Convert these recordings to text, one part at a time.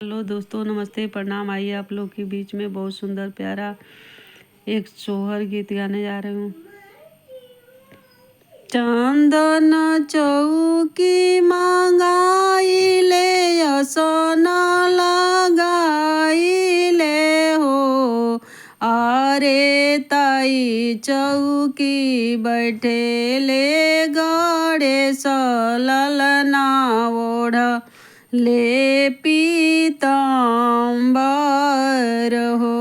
Hello दोस्तों, नमस्ते, प्रणाम। आइए आप लोग के बीच में बहुत सुंदर प्यारा एक सोहर गीत गाने जा रही हूँ। चंदन चौकी मंगाई ले, असन लगाई ले हो। अरे ताई चौकी बैठे ले, गड़े सललना ओढ़ ले पीताम्बर हो।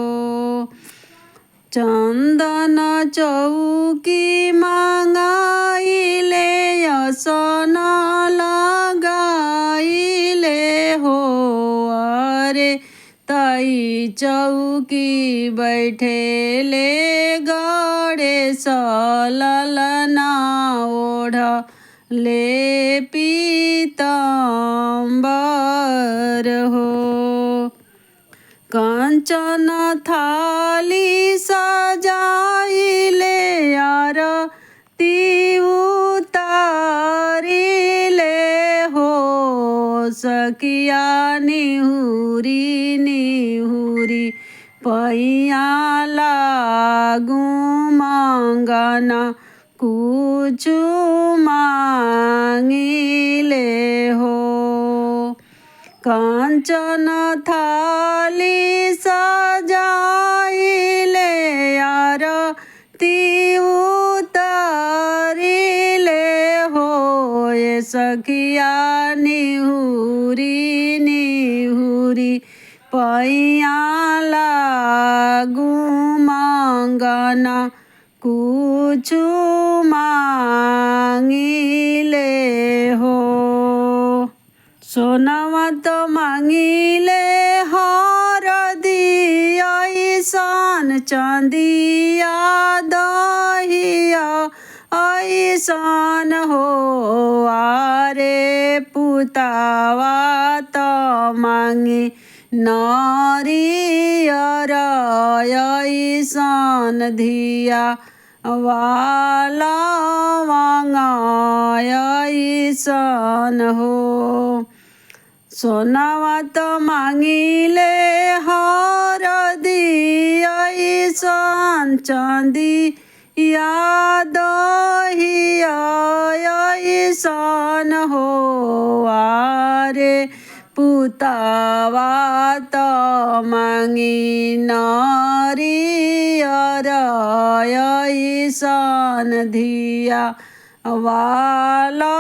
चंदन चौकी मंगाई ले, असन लगाई ले हो। अरे ताई चौकी बैठे ले, गड़े सललना ओढ़ ले पीताम्बर हो। कंचन थाली सजाई ले, आरती उतारी ले हो। सखिया निहुरी निहुरी पैया लागू मांगना, कुछ मांगी ले हो। कंचन थाली सजाई ले, आरती उतारी ले हो। ये सखिया निहुरी निहुरी पैया लागू मांगना, कुछ मांगी ले हो। सोनवा तो मांगिले हरदिया, ऐसन चांदिया दहिया ऐसन हो। आरे पुतावा तो मांगी नारियर ऐसन धिया वाला ऐसन हो। सोनावा तो मांगिले हरदिया, ऐसन चांदिया दहिया ऐसन हो। आरे पुतावा तो मांगी नारियर ऐसन धिया वाला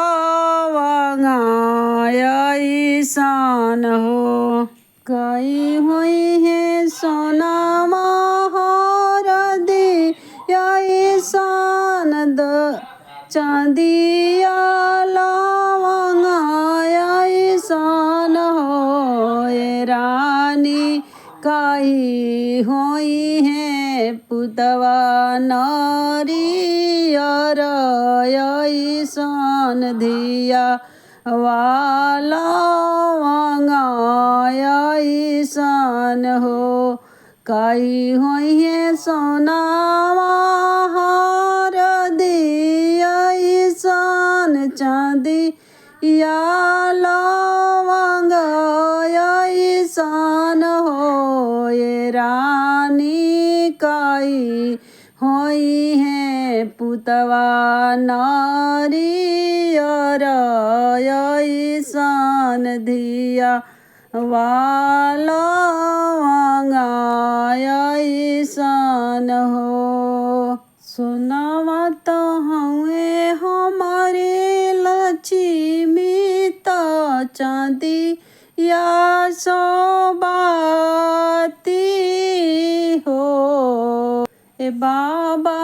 ऐसन हो। कई हुई है सोनामा हरदिया, ऐसन चांदिया लवंगा ऐसन हो। ये रानी कही हुई है पुतवा नारियर ऐसन धिया वाला ऐसन हो। कई हुई है सोनावा हरदिया, ऐसन चांदिया लवंगा ऐसन हो। ये रानी कई हुई है पुतवा नारियर ऐसन धिया वाला ऐसन हो। सोनावा तो हवे हमारे लक्ष्मी, तो चांदिया सोबाती हो। ए बाबा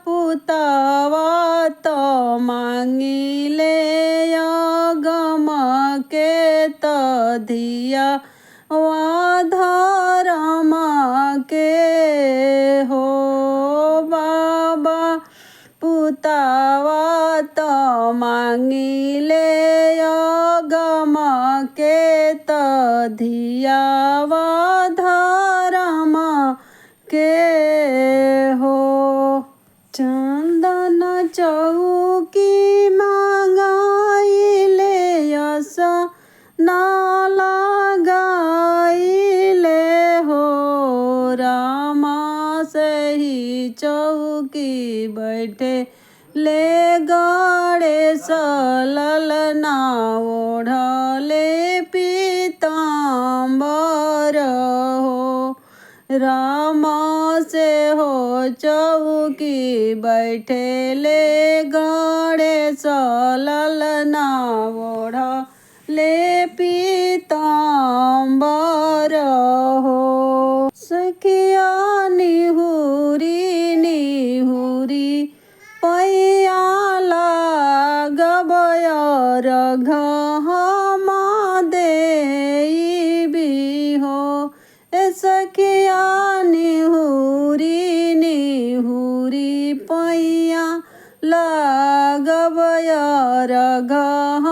पुतावा तो मांगिले गम के, तो धिया धर्म के हो। बाबा पुतावा तो मांगिले गम के, तो धिया धर्म के हो। चंदन चौकी मंगाई ले, असन लगा चौकी बैठे ले गणेश ललना ओढ़ले पीताम्बर हो। राम से हो चौकी बैठे ले गणेश ललना ओढ़ले पीताम्बर हो। सखिया निहुरी निहुरी पैया लागबय रघम देबी हो। सखिया निहुरी निहुरी पैया लागबय रघम